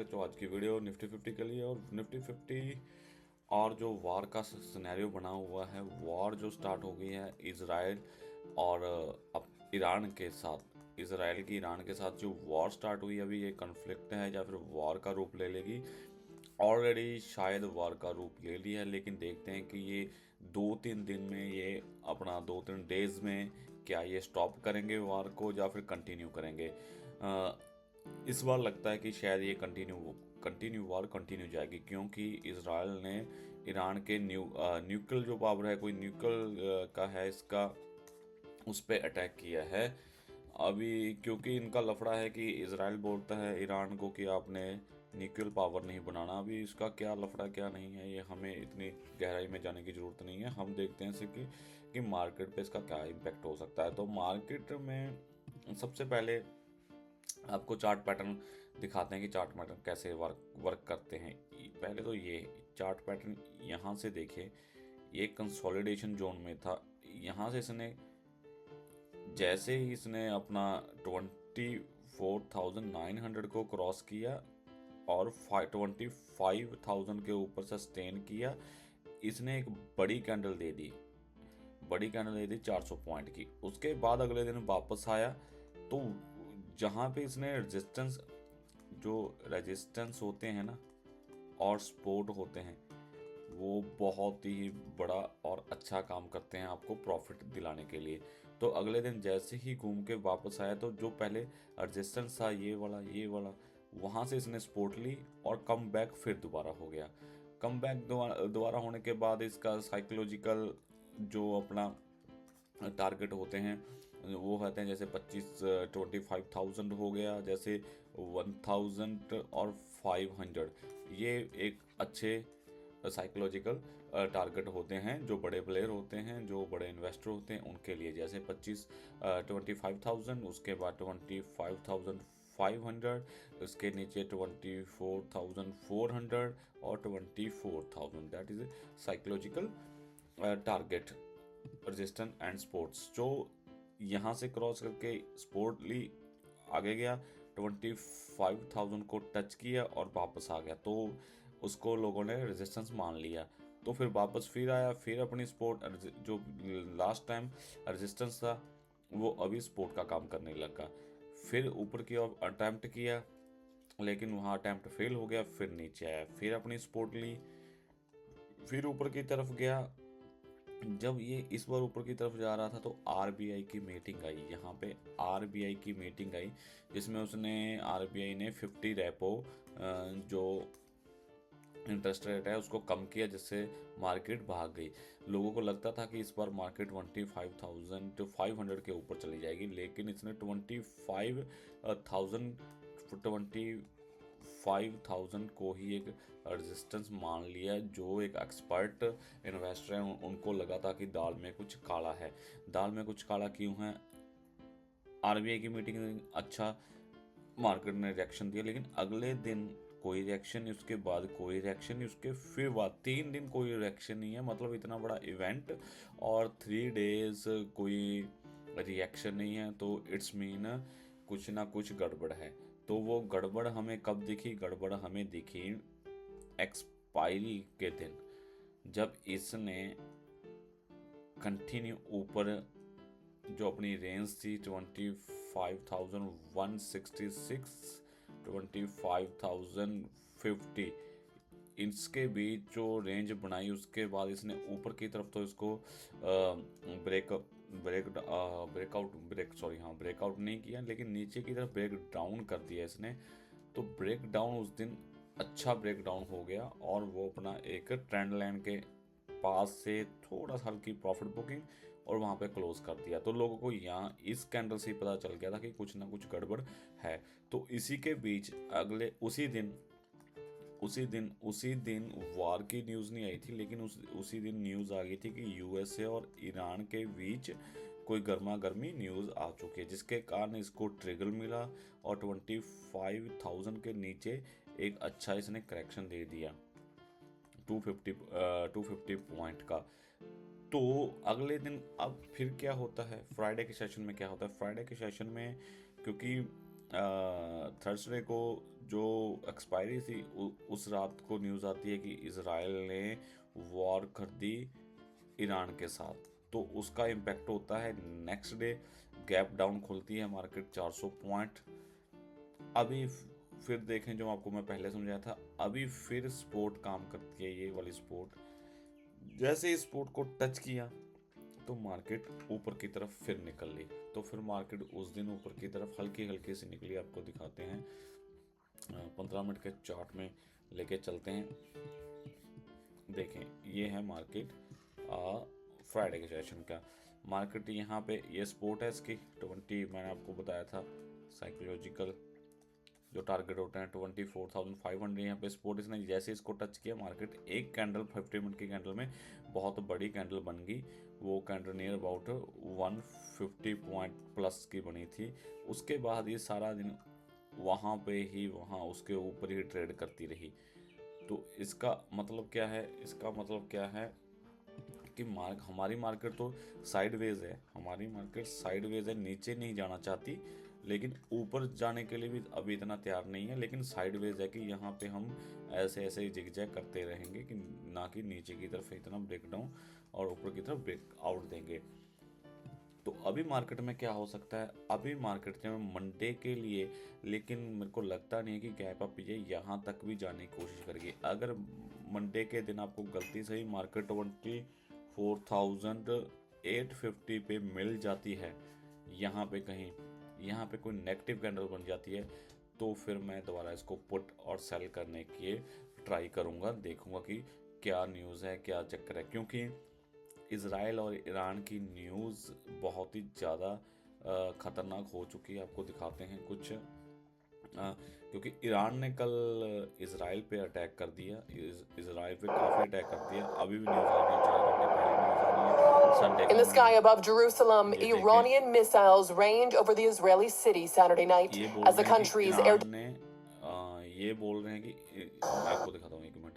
स्वागत है आज की वीडियो निफ्टी 50 के लिए। और निफ्टी 50 और जो वार का सिनेरियो बना हुआ है, वार जो स्टार्ट हो गई है इजराइल और अब ईरान के साथ, इसराइल की ईरान के साथ जो वार स्टार्ट हुई अभी, ये कन्फ्लिक्ट है या फिर वार का रूप ले लेगी। ऑलरेडी शायद वार का रूप ले लिया है, लेकिन देखते हैं कि ये 2-3 दिन में, ये अपना 2-3 डेज में क्या ये स्टॉप करेंगे वार को या फिर कंटिन्यू करेंगे। इस बार लगता है कि शायद ये कंटिन्यू वार कंटिन्यू जाएगी, क्योंकि इसराइल ने ईरान के न्यूक्लियर जो पावर है, कोई न्यूक्लियर का है इसका, उस पर अटैक किया है अभी। क्योंकि इनका लफड़ा है कि इसराइल बोलता है ईरान को कि आपने न्यूक्लियर पावर नहीं बनाना। अभी इसका क्या लफड़ा क्या नहीं है, ये हमें इतनी गहराई में जाने की ज़रूरत नहीं है। हम देखते हैं कि मार्केट पे इसका क्या इम्पेक्ट हो सकता है। तो मार्केट में सबसे पहले आपको चार्ट पैटर्न दिखाते हैं कि चार्ट पैटर्न कैसे वर्क करते हैं। पहले तो ये चार्ट पैटर्न यहाँ से देखें, ये कंसोलिडेशन जोन में था। यहाँ से इसने जैसे ही इसने अपना 24,900 को क्रॉस किया और 25,000 के ऊपर सस्टेन किया, इसने एक बड़ी कैंडल दे दी 400 पॉइंट की। उसके बाद अगले दिन वापस आया, तो जहाँ पे इसने रेजिस्टेंस होते हैं ना और सपोर्ट होते हैं, वो बहुत ही बड़ा और अच्छा काम करते हैं आपको प्रॉफिट दिलाने के लिए। तो अगले दिन जैसे ही घूम के वापस आया, तो जो पहले रेजिस्टेंस था ये वाला, वहाँ से इसने सपोर्ट ली और कम बैक फिर दोबारा हो गया। कम बैक दोबारा होने के बाद इसका साइकोलॉजिकल जो अपना टारगेट होते हैं वो कहते हैं, जैसे 25,000 हो गया, जैसे 1,000 और 500, ये एक अच्छे साइकोलॉजिकल टारगेट होते हैं जो बड़े प्लेयर होते हैं, जो बड़े इन्वेस्टर होते हैं उनके लिए। जैसे 25,000, उसके बाद 25,500, उसके नीचे 24,400 और 24,000। That is psychological target resistance and sports. जो यहाँ से क्रॉस करके स्पोर्ट ली आगे गया, 25,000 को टच किया और वापस आ गया, तो उसको लोगों ने रेजिस्टेंस मान लिया। तो फिर वापस फिर आया, फिर अपनी सपोर्ट, जो लास्ट टाइम रेजिस्टेंस था वो अभी सपोर्ट का काम करने लगा। फिर ऊपर की ओर अटैम्प्ट किया, लेकिन वहाँ अटैम्प्ट फेल हो गया, फिर नीचे आया, फिर अपनी सपोर्ट ली, फिर ऊपर की तरफ गया। जब ये इस बार ऊपर की तरफ जा रहा था, तो आरबीआई की मीटिंग आई। यहाँ पे आरबीआई की मीटिंग आई, जिसमें आरबीआई ने 50 रेपो जो इंटरेस्ट रेट है उसको कम किया, जिससे मार्केट भाग गई। लोगों को लगता था कि इस बार मार्केट 25,500 के ऊपर चली जाएगी, लेकिन इसने 25,000 को ही एक रेजिस्टेंस मान लिया। जो एक एक्सपर्ट इन्वेस्टर हैं उनको लगा था कि दाल में कुछ काला है। दाल में कुछ काला क्यों है? आरबीआई की मीटिंग अच्छा, मार्केट ने रिएक्शन दिया, लेकिन अगले दिन कोई रिएक्शन नहीं, उसके बाद कोई रिएक्शन नहीं, उसके फिर बाद 3 दिन कोई रिएक्शन नहीं है। मतलब इतना बड़ा इवेंट और 3 डेज कोई रिएक्शन नहीं है, तो इट्स मीन कुछ ना कुछ गड़बड़ है। तो वो गड़बड़ हमें कब दिखी? गड़बड़ हमें दिखी एक्सपायरी के दिन, जब इसने कंटिन्यू ऊपर जो अपनी रेंज थी 25,166, 25,050, इसके बीच जो रेंज बनाई, उसके बाद इसने ऊपर की तरफ तो इसको ब्रेकआउट नहीं किया, लेकिन नीचे की तरफ ब्रेक डाउन कर दिया इसने। तो ब्रेक डाउन उस दिन अच्छा ब्रेक डाउन हो गया, और वो अपना एक ट्रेंड लाइन के पास से थोड़ा सा हल्की प्रॉफिट बुकिंग और वहाँ पे क्लोज कर दिया। तो लोगों को यहाँ इस कैंडल से पता चल गया था कि कुछ ना कुछ गड़बड़ है। तो इसी के बीच अगले उसी दिन वार की न्यूज़ नहीं आई थी, लेकिन उसी दिन न्यूज़ आ गई थी कि यूएसए और ईरान के बीच कोई गर्मा गर्मी न्यूज़ आ चुकी है, जिसके कारण इसको ट्रिगर मिला और 25,000 के नीचे एक अच्छा इसने करेक्शन दे दिया 250 पॉइंट का। तो अगले दिन अब फिर क्या होता है, फ्राइडे के सेशन में क्या होता है? फ्राइडे के सेशन में, क्योंकि थर्सडे को जो एक्सपायरी थी उस रात को न्यूज़ आती है कि इसराइल ने वॉर कर दी ईरान के साथ, तो उसका इम्पैक्ट होता है नेक्स्ट डे, गैप डाउन खुलती है मार्केट 400 पॉइंट। अभी फिर देखें, जो आपको मैं पहले समझाया था, अभी फिर सपोर्ट काम करती है, ये वाली सपोर्ट। जैसे ही सपोर्ट को टच किया तो मार्केट ऊपर की तरफ फिर निकल ली। तो फिर मार्केट उस दिन ऊपर की तरफ हल्की हल्की से निकली। आपको दिखाते हैं 15 मिनट के चार्ट में लेके चलते हैं। देखें, ये है मार्केट फ्राइडे के सेशन का। मार्केट यहाँ पे ये सपोर्ट है इसकी 20, मैंने आपको बताया था साइकोलॉजिकल जो टारगेट होते हैं 24,500। यहाँ पे सपोर्ट इसने जैसे इसको टच किया, मार्केट एक कैंडल 50 मिनट की कैंडल में बहुत बड़ी कैंडल बन गई। वो candle near about 150 point plus की बनी थी। उसके बाद ये सारा दिन वहाँ पे ही, वहाँ उसके ऊपर ही ट्रेड करती रही। तो इसका मतलब क्या है, इसका मतलब क्या है कि हमारी मार्केट तो साइडवेज है, हमारी मार्केट साइडवेज है, नीचे नहीं जाना चाहती, लेकिन ऊपर जाने के लिए भी अभी इतना तैयार नहीं है। लेकिन साइडवेज है कि यहाँ पे हम ऐसे ऐसे जिगजैग करते रहेंगे कि ना कि नीचे की तरफ इतना ब्रेक डाउन और ऊपर की तरफ ब्रेक आउट देंगे। तो अभी मार्केट में क्या हो सकता है, अभी मार्केट में मंडे के लिए, लेकिन मेरे को लगता नहीं है कि गैप अप ये यहाँ तक भी जाने की कोशिश करेगी। अगर मंडे के दिन आपको गलती से ही मार्केट 24,850 पे मिल जाती है, यहाँ पे कहीं, यहाँ पे कोई नेगेटिव कैंडल बन जाती है, तो फिर मैं दोबारा इसको पुट और सेल करने की ट्राई करूँगा, देखूँगा कि क्या न्यूज़ है, क्या चक्कर है। क्योंकि इसराइल और ईरान की न्यूज़ बहुत ही ज़्यादा ख़तरनाक हो चुकी है। आपको दिखाते हैं कुछ, क्योंकि ईरान ने कल इसराइल पे अटैक कर दिया, इसराइल पे काफ़ी अटैक कर दिया। अभी भी न्यूज़ आ रही है, 4 घंटे पहले न्यूज़ आ रही है संडे In को। the sky above Jerusalem, ये देखें, Iranian missiles rained over the Israeli city Saturday night ये बोल as the रहे हैं कि country's air. ईरान ने ये बोल रहे हैं कि मैं आपको दिखाता हूँ, एक मिनट,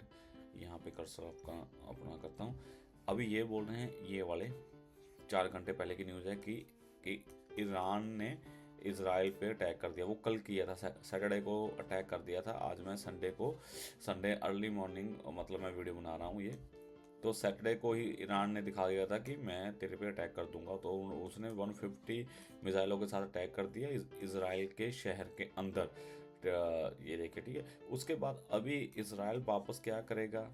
यहाँ पे कर्सर आपका अपना करता हूँ। अभी ये बोल रहे हैं, ये वाले 4 घंटे पहले की न्यूज़ है कि ईरान ने इसराइल पे अटैक कर दिया। वो कल किया था, सैटरडे को अटैक कर दिया था। आज मैं संडे अर्ली मॉर्निंग, मतलब मैं वीडियो बना रहा हूँ ये, तो सैटरडे को ही ईरान ने दिखा दिया था कि मैं तेरे पे अटैक कर दूंगा। तो उसने 150 मिसाइलों के साथ अटैक कर दिया इसराइल के शहर के अंदर। ये देखिए, ठीक है। उसके बाद अभी इसराइल वापस क्या करेगा,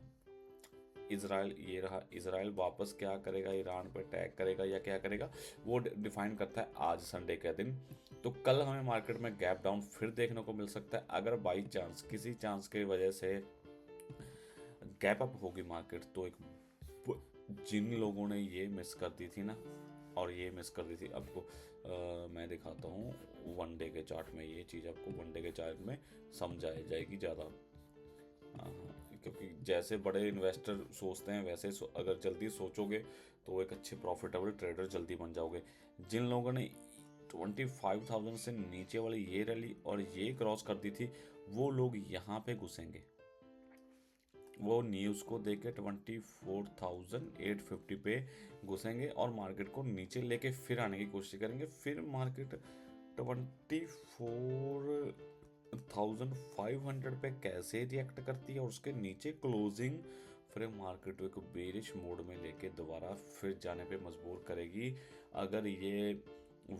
इसराइल, ये रहा, इसराइल वापस क्या करेगा, ईरान पर अटैक करेगा या क्या करेगा, वो डिफाइन करता है आज संडे के दिन। तो कल हमें मार्केट में गैप डाउन फिर देखने को मिल सकता है। अगर बाई चांस, किसी चांस की वजह से गैप अप होगी मार्केट, तो एक, जिन लोगों ने ये मिस कर दी थी ना, और ये मिस कर दी थी, आपको मैं दिखाता हूँ वन डे के चार्ट में। ये चीज़ आपको वन डे के चार्ट में समझ आ जाएगी ज़्यादा। हाँ, क्योंकि जैसे बड़े इन्वेस्टर सोचते हैं, वैसे अगर जल्दी सोचोगे तो एक अच्छे प्रॉफिटेबल ट्रेडर जल्दी बन जाओगे। जिन लोगों ने 25,000 से नीचे वाली ये रैली और ये क्रॉस कर दी थी, वो लोग यहाँ पे घुसेंगे, वो न्यूज़ को देख के 24,850 पे घुसेंगे और मार्केट को नीचे लेके फिर आने की कोशिश करेंगे। फिर मार्केट 24,500 पे कैसे रिएक्ट करती है और उसके नीचे क्लोजिंग, फिर मार्केट को बेरिश मोड में लेके दोबारा फिर जाने पे मजबूर करेगी। अगर ये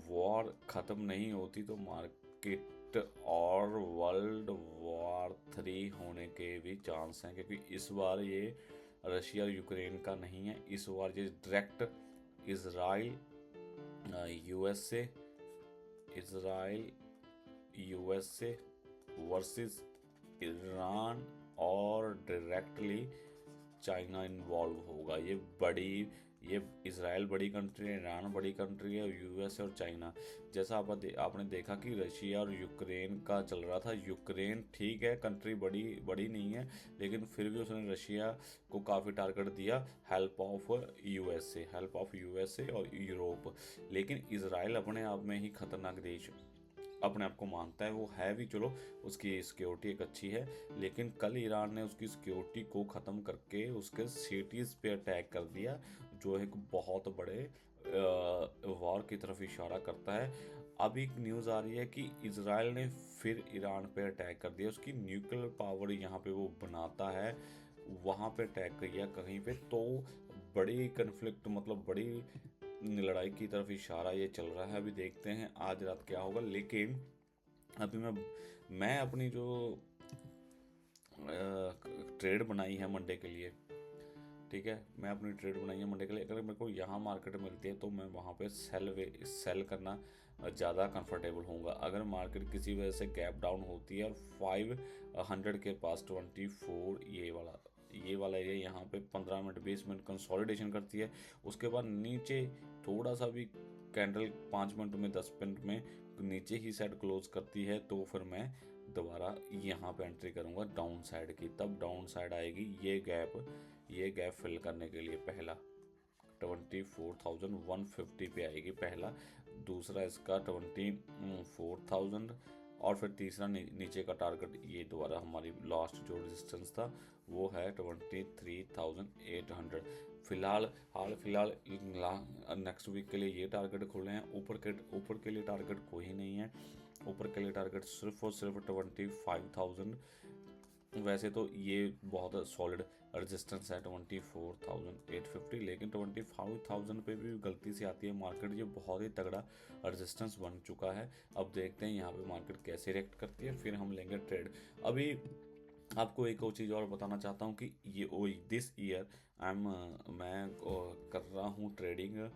वॉर ख़त्म नहीं होती तो मार्केट और वर्ल्ड वॉर 3 होने के भी चांस हैं, क्योंकि इस बार ये रशिया यूक्रेन का नहीं है, इस बार ये direct Israel USA versus Iran और डायरेक्टली चाइना इन्वॉल्व होगा। ये इसराइल बड़ी कंट्री है, ईरान बड़ी कंट्री है, यूएस और चाइना। जैसा आपने देखा कि रशिया और यूक्रेन का चल रहा था। यूक्रेन ठीक है, कंट्री बड़ी नहीं है, लेकिन फिर भी उसने रशिया को काफ़ी टारगेट दिया, हेल्प ऑफ यूएसए और यूरोप। लेकिन इसराइल अपने आप में ही खतरनाक देश अपने आप को मानता है, वो है भी, चलो उसकी सिक्योरिटी एक अच्छी है, लेकिन कल ईरान ने उसकी सिक्योरिटी को ख़त्म करके उसके सिटीज़ पे अटैक कर दिया, जो एक बहुत बड़े वॉर की तरफ इशारा करता है। अभी एक न्यूज़ आ रही है कि इजराइल ने फिर ईरान पे अटैक कर दिया। उसकी न्यूक्लियर पावर यहाँ पे वो बनाता है, वहाँ पे अटैक किया कहीं पे, तो बड़ी कन्फ्लिक्ट मतलब बड़ी लड़ाई की तरफ इशारा ये चल रहा है। अभी देखते हैं आज रात क्या होगा। लेकिन अभी मैं अपनी जो ट्रेड बनाई है मंडे के लिए, ठीक है, मैं अपनी ट्रेड बनाई है मंडे के लिए, अगर मेरे को यहाँ मार्केट मिलती है तो मैं वहाँ पे सेल करना ज़्यादा कंफर्टेबल होऊंगा। अगर मार्केट किसी वजह से गैप डाउन होती है और 500 के पास 24 ये वाला एरिया यहाँ पे 15 मिनट 20 मिनट कंसोलिडेशन करती है, उसके बाद नीचे थोड़ा सा भी कैंडल 5 मिनट में 10 मिनट में नीचे ही साइड क्लोज करती है, तो फिर मैं दोबारा यहाँ पे एंट्री करूँगा डाउन साइड की। तब डाउन साइड आएगी ये गैप फिल करने के लिए पहला 24,150 पे आएगी पहला, दूसरा इसका 24,000, और फिर तीसरा नीचे का टारगेट ये दोबारा हमारी लास्ट जो रेजिस्टेंस था वो है 23,800। फिलहाल नेक्स्ट वीक के लिए ये टारगेट खुले हैं। ऊपर के लिए टारगेट कोई नहीं है। ऊपर के लिए टारगेट सिर्फ और सिर्फ 25,000। वैसे तो ये बहुत सॉलिड रेजिस्टेंस है 24,850, लेकिन 25,000 पे भी गलती से आती है मार्केट, ये बहुत ही तगड़ा रेजिस्टेंस बन चुका है। अब देखते हैं यहाँ पे मार्केट कैसे रिएक्ट करती है, फिर हम लेंगे ट्रेड। अभी आपको एक और चीज़ और बताना चाहता हूँ कि ये दिस ईयर मैं कर रहा हूँ ट्रेडिंग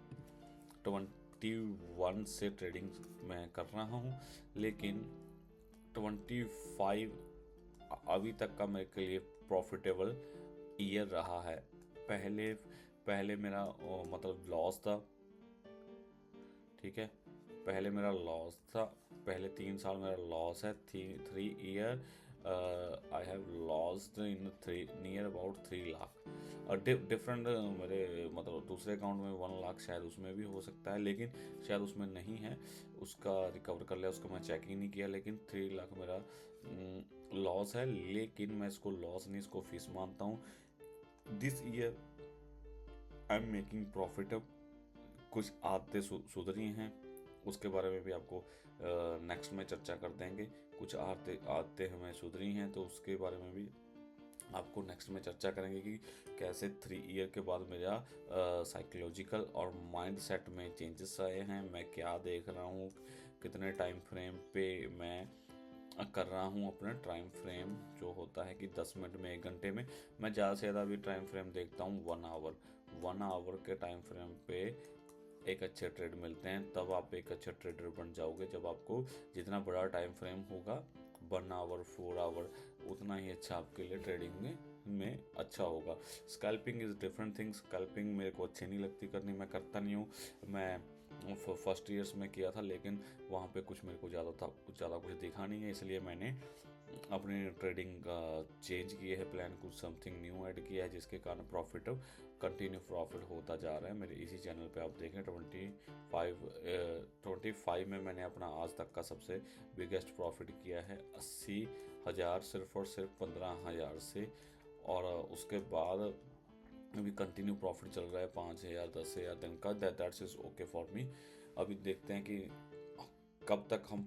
21 से ट्रेडिंग मैं कर रहा हूँ, लेकिन 25 अभी तक का मेरे के लिए प्रॉफिटेबल ईयर रहा है। पहले पहले मेरा मतलब लॉस था, ठीक है, पहले मेरा लॉस था, पहले 3 साल मेरा लॉस है। 3 year I have lost in 3 near about 3 lakh. और डिफरेंट मेरे मतलब दूसरे अकाउंट में 1 लाख शायद उसमें भी हो सकता है, लेकिन शायद उसमें नहीं है, उसका रिकवर कर लिया, उसका मैं चेक ही नहीं किया। लेकिन 3 लाख मेरा लॉस है, लेकिन मैं इसको लॉस नहीं, इसको फीस मानता हूँ। This year I am making profit. कुछ आदतें सुधरी हैं, उसके बारे में भी आपको नेक्स्ट में चर्चा कर देंगे। कुछ आदतें हमें सुधरी हैं, तो उसके बारे में भी आपको नेक्स्ट में चर्चा करेंगे कि कैसे 3 ईयर के बाद मेरा साइकोलॉजिकल और माइंड सेट में चेंजेस आए हैं, मैं क्या देख रहा हूँ, कितने टाइम फ्रेम पे मैं कर रहा हूँ। अपना टाइम फ्रेम जो होता है कि 10 मिनट में 1 घंटे में, मैं ज़्यादा से ज़्यादा भी टाइम फ्रेम देखता हूँ 1 आवर के टाइम फ्रेम पे एक अच्छे ट्रेड मिलते हैं। तब आप एक अच्छा ट्रेडर बन जाओगे, जब आपको जितना बड़ा टाइम फ्रेम होगा 1 आवर 4 आवर, उतना ही अच्छा आपके लिए ट्रेडिंग में अच्छा होगा। Scalping is different thing. Scalping मेरे को अच्छी नहीं लगती करनी, मैं करता नहीं हूँ। मैं फर्स्ट ईयर्स में किया था, लेकिन वहाँ पे कुछ मेरे को ज़्यादा कुछ दिखा नहीं है, इसलिए मैंने अपनी ट्रेडिंग का चेंज किया है प्लान, कुछ समथिंग न्यू ऐड किया है, जिसके कारण कंटिन्यू प्रॉफिट होता जा रहा है। मेरे इसी चैनल पे आप देखें 25 में मैंने अपना आज तक का सबसे बिगेस्ट प्रॉफिट किया है 80,000 सिर्फ और सिर्फ 15,000 से। और उसके बाद अभी कंटिन्यू प्रॉफिट चल रहा है 5,000 10,000 दिन का। That's is okay for me. अभी देखते हैं कि कब तक हम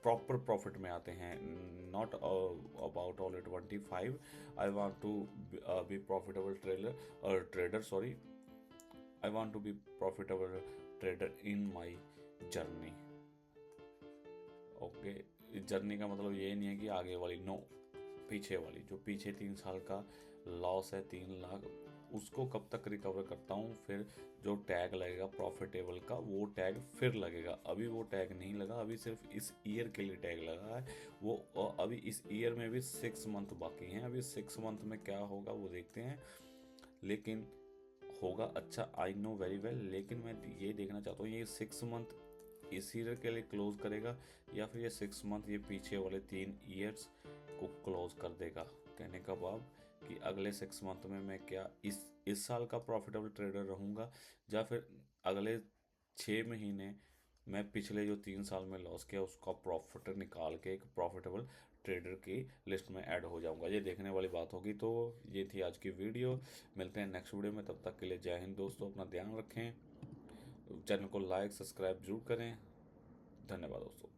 प्रॉपर प्रॉफिट में आते हैं। Not about only 25, I want to be profitable trader sorry, I want to be profitable trader in my journey. Okay, journey का मतलब ये नहीं है कि आगे वाली, नो, पीछे वाली, जो पीछे 3 साल का लॉस है 3 लाख, उसको कब तक रिकवर करता हूँ। फिर जो टैग लगेगा प्रॉफिटेबल का, वो टैग फिर लगेगा। अभी वो टैग नहीं लगा, अभी सिर्फ इस ईयर के लिए टैग लगा है वो। अभी इस ईयर में भी 6 मंथ बाकी हैं, अभी 6 मंथ में क्या होगा वो देखते हैं। लेकिन होगा अच्छा, आई नो वेरी वेल, लेकिन मैं ये देखना चाहता हूँ ये 6 मंथ इस ईयर के लिए क्लोज करेगा, या फिर ये 6 मंथ ये पीछे वाले 3 ईयर्स को क्लोज कर देगा। कहने का भाव कि अगले 6 मंथ में मैं क्या इस साल का प्रॉफिटेबल ट्रेडर रहूँगा, या फिर अगले 6 महीने मैं पिछले जो 3 साल में लॉस किया उसका प्रॉफिट निकाल के एक प्रॉफिटेबल ट्रेडर की लिस्ट में ऐड हो जाऊंगा। ये देखने वाली बात होगी। तो ये थी आज की वीडियो, मिलते हैं नेक्स्ट वीडियो में, तब तक के लिए जय हिंद दोस्तों, अपना ध्यान रखें, चैनल को लाइक सब्सक्राइब जरूर करें। धन्यवाद दोस्तों।